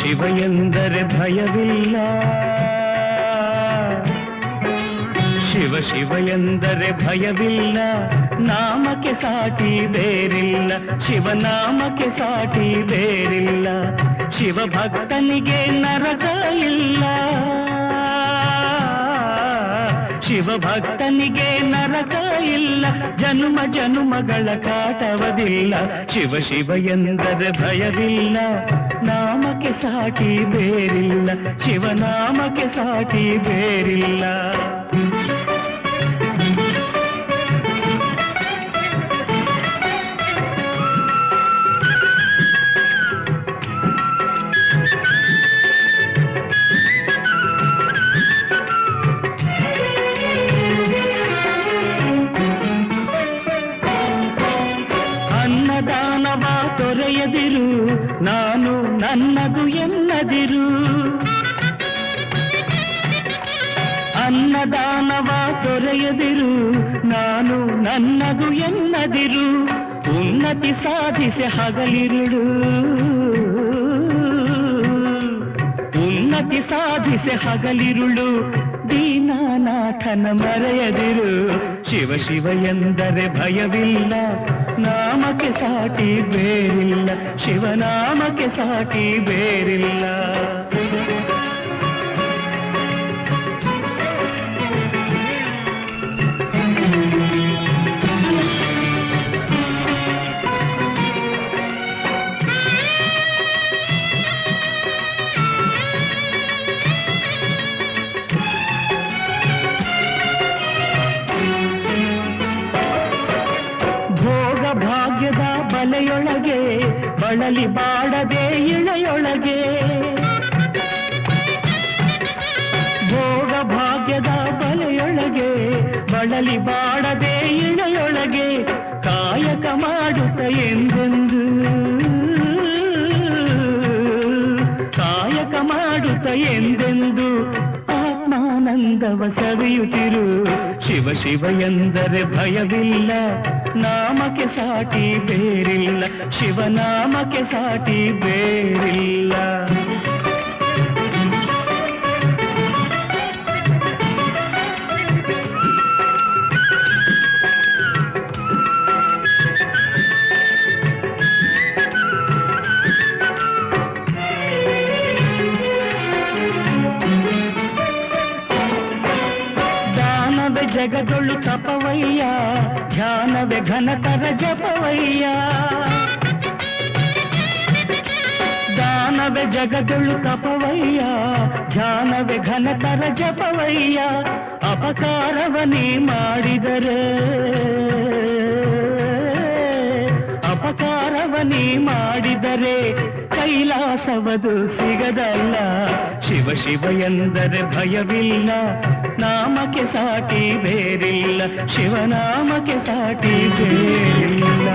ಶಿವ ಎಂದರೆ ಭಯವಿಲ್ಲ, ಶಿವ ಶಿವ ಎಂದರೆ ಭಯವಿಲ್ಲ, ನಾಮಕ್ಕೆ ಸಾಟಿ ಬೇರಿಲ್ಲ, ಶಿವನಾಮಕ್ಕೆ ಸಾಟಿ ಬೇರಿಲ್ಲ, ಶಿವ ಭಕ್ತನಿಗೆ ನರಕ ಇಲ್ಲ, ಶಿವ ಭಕ್ತನಿಗೆ ನರಕ ಇಲ್ಲ, ಜನುಮ ಜನುಮಗಳ ಕಾಟವದಿಲ್ಲ, ಶಿವ ಶಿವ ಎಂದರೆ ಭಯವಿಲ್ಲ, ನಾಮಕ್ಕೆ ಸಾಟಿ ಬೇರಿಲ್ಲ, ಶಿವನಾಮಕ್ಕೆ ಸಾಟಿ ಬೇರಿಲ್ಲ. ಅನ್ನದಾನವ ತೊರೆಯದಿರು, ನಾನು ನನ್ನದು ಎನ್ನದಿರು, ಅನ್ನದಾನವ ತೊರೆಯದಿರು, ನಾನು ನನ್ನದು ಎನ್ನದಿರು, ಉನ್ನತಿ ಸಾಧಿಸಿ ಹಗಲಿರುಳು, ಉನ್ನತಿ ಸಾಧಿಸಿ ಹಗಲಿರುಳು, ದೀನನಾಥನ ಮರೆಯದಿರು, ಶಿವ ಶಿವ ಎಂದರೆ ಭಯವಿಲ್ಲ, ನಾಮಕ್ಕೆ ಸಾಟಿ ಬೇರಿಲ್ಲ, ಶಿವನಾಮಕ್ಕೆ ಸಾಟಿ ಬೇರಿಲ್ಲ. ಭಾಗ್ಯದ ಬಲೆಯೊಳಗೆ ಬಳಲಿ ಬಾಡದೆ ಇಳೆಯೊಳಗೆ, ಭೋಗ ಭಾಗ್ಯದ ಬಲೆಯೊಳಗೆ ಬಳಲಿ ಬಾಡದೆ ಇಳೆಯೊಳಗೆ, ಕಾಯಕ ಮಾಡುತ್ತ ಎಂದೆಂದು, ಕಾಯಕ ಮಾಡುತ್ತ ಎಂದೆಂದು, ಆತ್ಮಾನಂದವ ಸವಿಯುತ್ತಿರು, ಶಿವ ಶಿವ ಎಂದರೆ ಭಯವಿಲ್ಲ, ನಾಮಕ್ಕೆ ಸಾಟಿ ಬೇರಿಲ್ಲ, ಶಿವನಾಮಕ್ಕೆ ಸಾಟಿ ಬೇರಿಲ್ಲ. ಜಗದೊಳು ತಪವಯ್ಯ, ಧ್ಯಾನವೇ ಘನತರ ಜಪವಯ್ಯ, ದಾನವೇ ಜಗದೊಳು ತಪವಯ್ಯ, ಧ್ಯಾನವೇ ಘನತರ ಜಪವಯ್ಯ, ಅಪಕಾರವನೇ ಮಾಡಿದರೆ, ಅಪಕಾರವನೇ ಮಾಡಿದರೆ, ಕೈಲಾಸವದು ಸಿಗದಲ್ಲ, ಶಿವ ಶಿವ ಎಂದರೆ ಭಯವಿಲ್ಲ, ನಾಮಕ್ಕೆ ಸಾಟಿ ಬೇರಿಲ್ಲ, ಶಿವನಾಮಕ್ಕೆ ಸಾಟಿ ಬೇರಿಲ್ಲ.